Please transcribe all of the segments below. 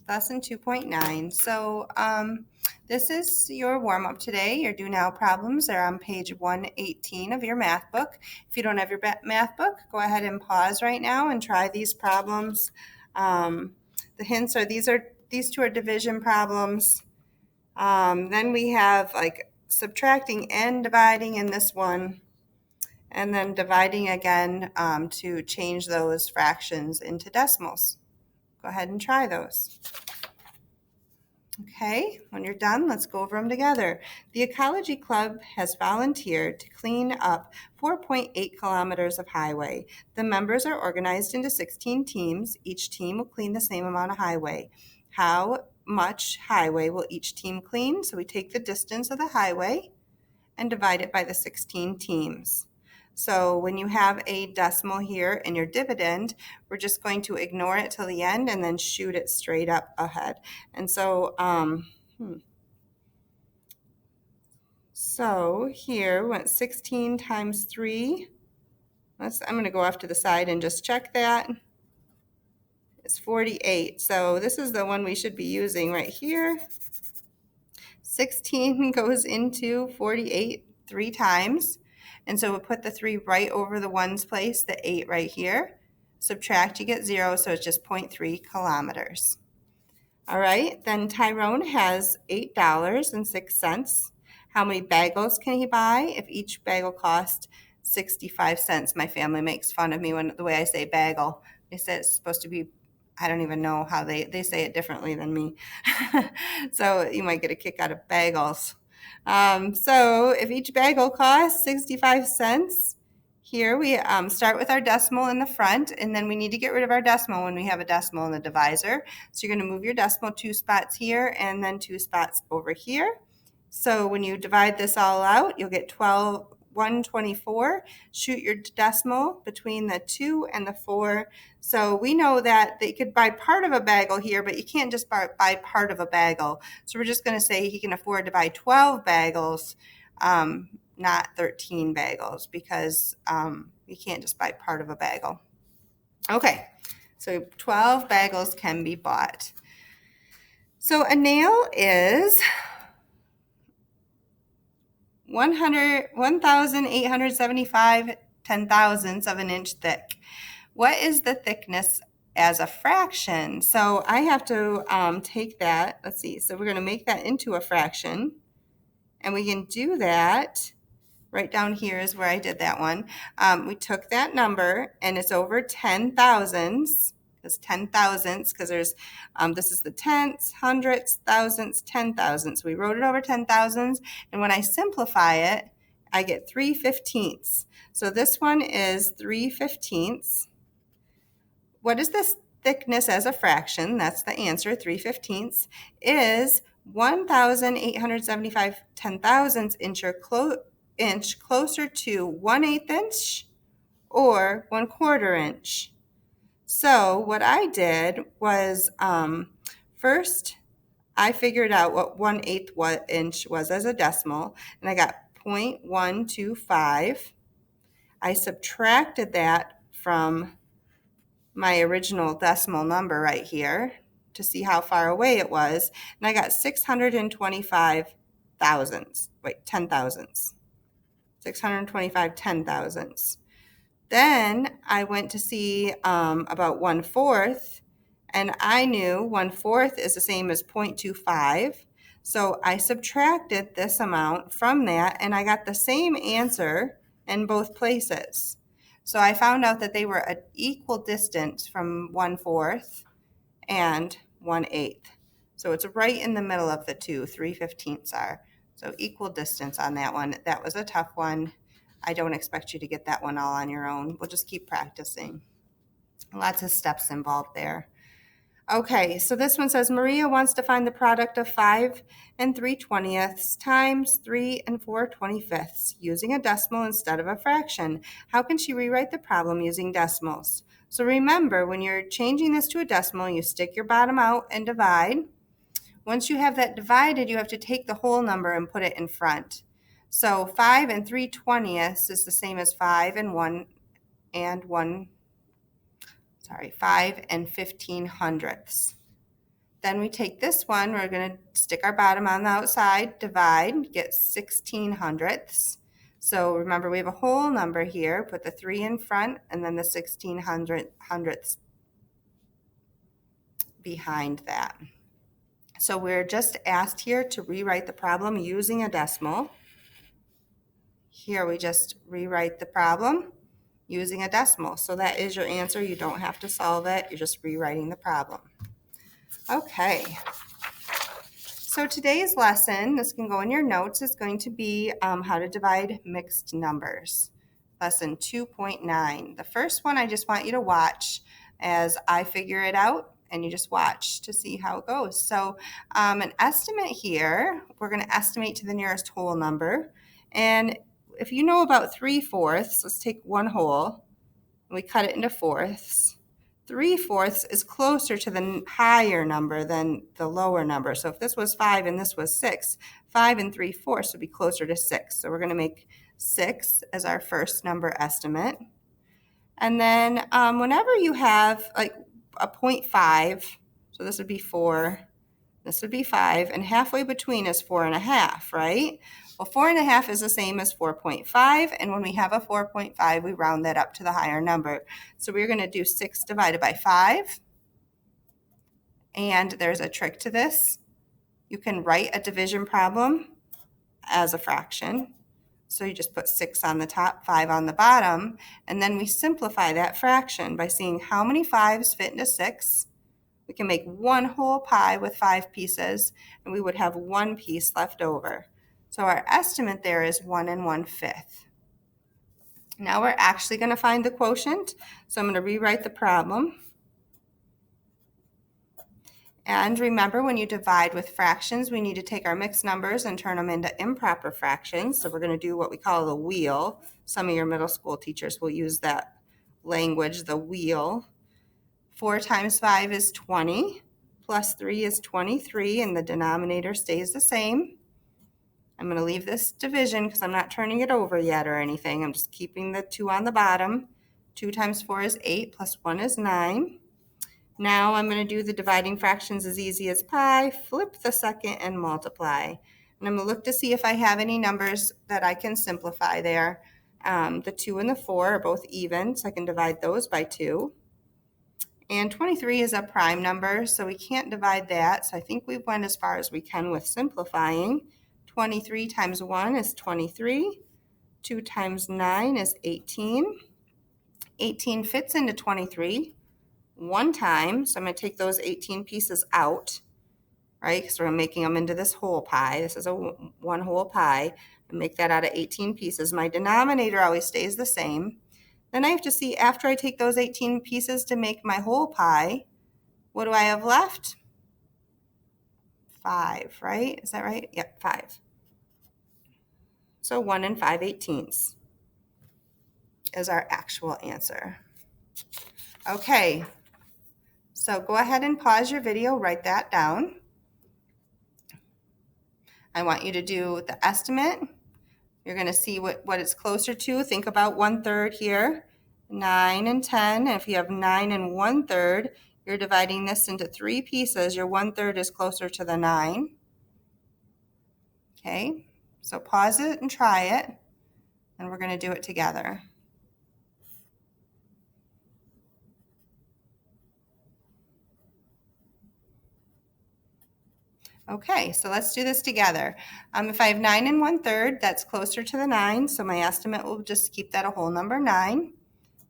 Lesson 2.9. So this is your warm-up today. Your do now problems are on page 118 of your math book. If you don't have your math book, go ahead and pause right now and try these problems. The hints are these two are division problems. Then we have like subtracting and dividing in this one, and then dividing again to change those fractions into decimals. Go ahead and try those. Okay, when you're done, let's go over them together. The Ecology Club has volunteered to clean up 4.8 kilometers of highway. The members are organized into 16 teams. Each team will clean the same amount of highway. How much highway will each team clean? So we take the distance of the highway and divide it by the 16 teams. So when you have a decimal here in your dividend, we're just going to ignore it till the end and then shoot it straight up ahead. And so, so here we went 16 times 3. I'm going to go off to the side and just check that. It's 48. So this is the one we should be using right here. 16 goes into 48 3 times. And so we'll put the 3 right over the ones place, the 8 right here. Subtract, you get 0, so it's just 0.3 kilometers. All right, then Tyrone has $8.06. How many bagels can he buy if each bagel cost 65 cents? My family makes fun of me when the way I say bagel. They say it's supposed to be, I don't even know how they say it differently than me. So you might get a kick out of bagels. So if each bagel costs 65 cents, here we start with our decimal in the front, and then we need to get rid of our decimal when we have a decimal in the divisor. So you're going to move your decimal 2 spots here and then 2 spots over here. So when you divide this all out, you'll get 124. Shoot your decimal between the 2 and the 4. So we know that they could buy part of a bagel here, but you can't just buy part of a bagel. So we're just going to say he can afford to buy 12 bagels, not 13 bagels, because you can't just buy part of a bagel. Okay, so 12 bagels can be bought. So a nail is 1,875 10,000ths of an inch thick. What is the thickness as a fraction? So I have to take that. Let's see. So we're going to make that into a fraction. And we can do that. Right down here is where I did that one. We took that number, and it's over 10,000ths. It's 10,000ths because there's, this is the tenths, hundredths, thousandths, 10,000ths. We wrote it over 10,000ths, and when I simplify it, I get 3/15ths. So this one is 3/15ths. What is this thickness as a fraction? That's the answer, 3/15ths, is 1,875 10,000ths inch closer to 1/8 inch or 1/4 inch. So what I did was first I figured out what 1/8 inch was as a decimal, and I got 0.125. I subtracted that from my original decimal number right here to see how far away it was, and I got 625 10,000ths. 625 10,000ths. Then I went to see about 1/4, and I knew 1/4 is the same as 0.25. So I subtracted this amount from that, and I got the same answer in both places. So I found out that they were an equal distance from 1/4 and 1/8. So it's right in the middle of the two, 3/15ths are. So equal distance on that one. That was a tough one. I don't expect you to get that one all on your own. We'll just keep practicing. Lots of steps involved there. Okay, so this one says Maria wants to find the product of 5 3/20 times 3 4/25 using a decimal instead of a fraction. How can she rewrite the problem using decimals? So remember, when you're changing this to a decimal, you stick your bottom out and divide. Once you have that divided, you have to take the whole number and put it in front. So 5 3/20 is the same as 5 15 hundredths. Then we take this one, we're going to stick our bottom on the outside, divide, get 16/100ths. So remember, we have a whole number here, put the 3 in front and then the 16/100ths behind that. So we're just asked here to rewrite the problem using a decimal. Here we just rewrite the problem using a decimal. So that is your answer. You don't have to solve it. You're just rewriting the problem. Okay. So today's lesson, this can go in your notes, is going to be how to divide mixed numbers. Lesson 2.9. The first one I just want you to watch as I figure it out, and you just watch to see how it goes. So an estimate here, we're going to estimate to the nearest whole number. And if you know about 3/4, let's take one whole, and we cut it into fourths. 3/4 is closer to the higher number than the lower number. So if this was 5 and this was 6, 5 and 3/4 would be closer to 6. So we're going to make 6 as our first number estimate. And then whenever you have like a 0.5, so this would be 4, this would be 5, and halfway between is 4.5, right? Well, 4.5 is the same as 4.5, and when we have a 4.5, we round that up to the higher number. So we're going to do 6 divided by 5, and there's a trick to this. You can write a division problem as a fraction. So you just put 6 on the top, 5 on the bottom, and then we simplify that fraction by seeing how many 5s fit into 6. We can make one whole pie with 5 pieces, and we would have 1 piece left over. So our estimate there is 1 1/5. Now we're actually going to find the quotient. So I'm going to rewrite the problem. And remember, when you divide with fractions, we need to take our mixed numbers and turn them into improper fractions. So we're going to do what we call the wheel. Some of your middle school teachers will use that language, the wheel. 4 times 5 is 20, plus 3 is 23, and the denominator stays the same. I'm going to leave this division because I'm not turning it over yet or anything. I'm just keeping the 2 on the bottom. 2 times 4 is 8, plus 1 is 9. Now I'm going to do the dividing fractions as easy as pie, flip the second, and multiply. And I'm going to look to see if I have any numbers that I can simplify there. The 2 and the 4 are both even, so I can divide those by 2. And 23 is a prime number, so we can't divide that. So I think we went as far as we can with simplifying. 23 times 1 is 23. 2 times 9 is 18. 18 fits into 23 one time, so I'm going to take those 18 pieces out, right? Because we're making them into this whole pie. This is a one whole pie. And make that out of 18 pieces. My denominator always stays the same. Then I have to see, after I take those 18 pieces to make my whole pie, what do I have left? 5, right? Is that right? Yep, 5. So 1 5/18 is our actual answer. Okay, so go ahead and pause your video, write that down. I want you to do the estimate. You're going to see what it's closer to. Think about 1/3 here, 9 and 10. And if you have 9 and 1/3, you're dividing this into 3 pieces. Your 1/3 is closer to the 9. Okay, so pause it and try it, and we're going to do it together. Okay, so let's do this together. If I have 9 and 1/3, that's closer to the 9, so my estimate will just keep that a whole number 9,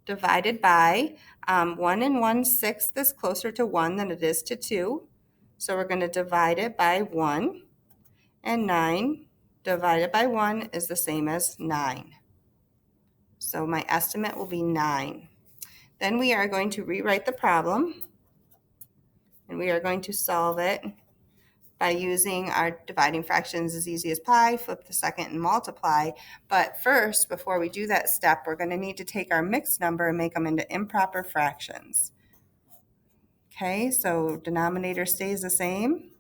divided by 1 and 1/6 is closer to 1 than it is to 2, so we're going to divide it by 1, and 9 divided by 1 is the same as 9. So my estimate will be 9. Then we are going to rewrite the problem, and we are going to solve it by using our dividing fractions as easy as pie, flip the second, and multiply. But first, before we do that step, we're going to need to take our mixed number and make them into improper fractions. Okay, so denominator stays the same.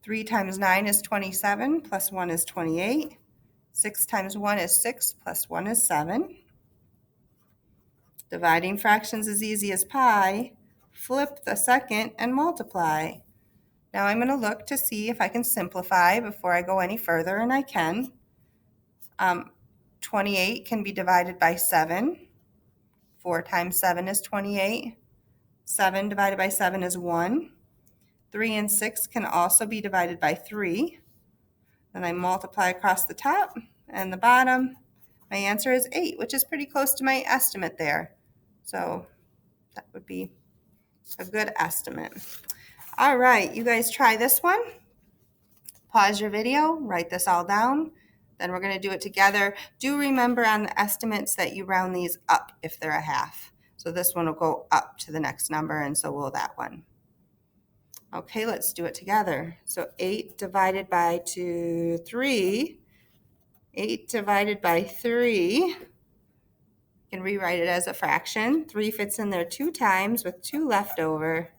3 times 9 is 27, plus 1 is 28. 6 times 1 is 6, plus 1 is 7. Dividing fractions as easy as pie. flip the second, and multiply. Now I'm going to look to see if I can simplify before I go any further, and I can. 28 can be divided by 7. 4 times 7 is 28. 7 divided by 7 is 1. 3 and 6 can also be divided by 3. Then I multiply across the top and the bottom. My answer is 8, which is pretty close to my estimate there. So that would be a good estimate. All right, you guys try this one. Pause your video, write this all down. Then we're going to do it together. Do remember on the estimates that you round these up if they're a half. So this one will go up to the next number, and so will that one. Okay, let's do it together. So 8 divided by 3. 8 divided by 3. You can rewrite it as a fraction. 3 fits in there 2 times with 2 left over.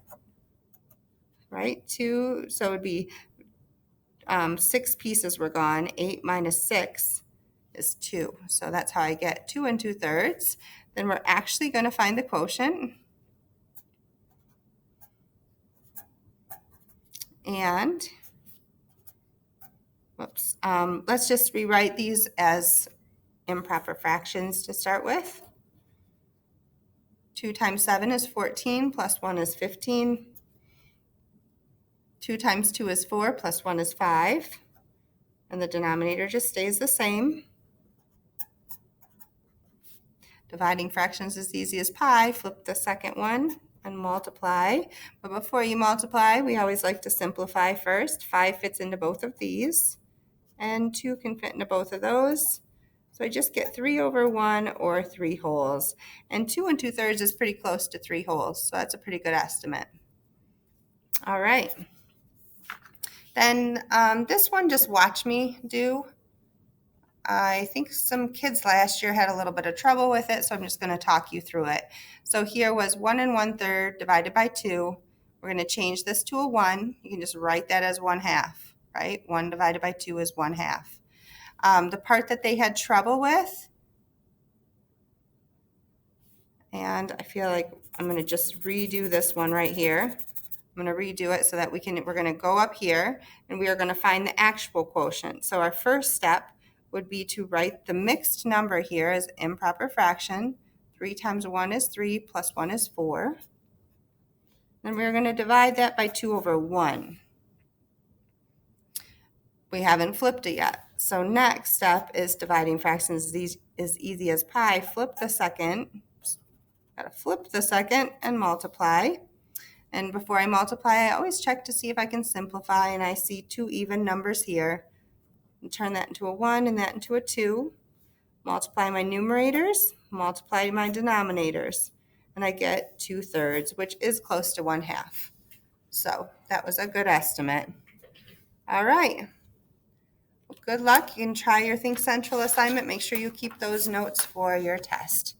Right? 2, so it would be 6 pieces were gone. 8 minus 6 is 2. So that's how I get 2 2/3. Then we're actually going to find the quotient. And whoops, let's just rewrite these as improper fractions to start with. 2 times 7 is 14, plus 1 is 15. 2 times 2 is 4, plus 1 is 5. And the denominator just stays the same. Dividing fractions is easy as pie. Flip the second one and multiply. But before you multiply, we always like to simplify first. 5 fits into both of these, and 2 can fit into both of those. So I just get 3 over 1 or 3 wholes. And 2 2/3 is pretty close to 3 wholes, so that's a pretty good estimate. All right. Then this one, just watch me do. I think some kids last year had a little bit of trouble with it, so I'm just going to talk you through it. So here was 1 1/3 divided by 2. We're going to change this to a 1. You can just write that as 1/2, right? 1 divided by 2 is 1/2. The part that they had trouble with, and I feel like I'm going to just redo this one right here. I'm going to redo it so that we're going to go up here and we are going to find the actual quotient. So our first step would be to write the mixed number here as improper fraction. 3 times 1 is 3, plus 1 is 4. Then we're going to divide that by 2 over 1. We haven't flipped it yet. So next step is dividing fractions is easy as pie. Flip the second. Got to flip the second and multiply. And before I multiply, I always check to see if I can simplify, and I see 2 even numbers here. And turn that into a 1 and that into a 2. Multiply my numerators, multiply my denominators, and I get 2/3, which is close to 1/2. So that was a good estimate. All right. Well, good luck. You can try your Think Central assignment. Make sure you keep those notes for your test.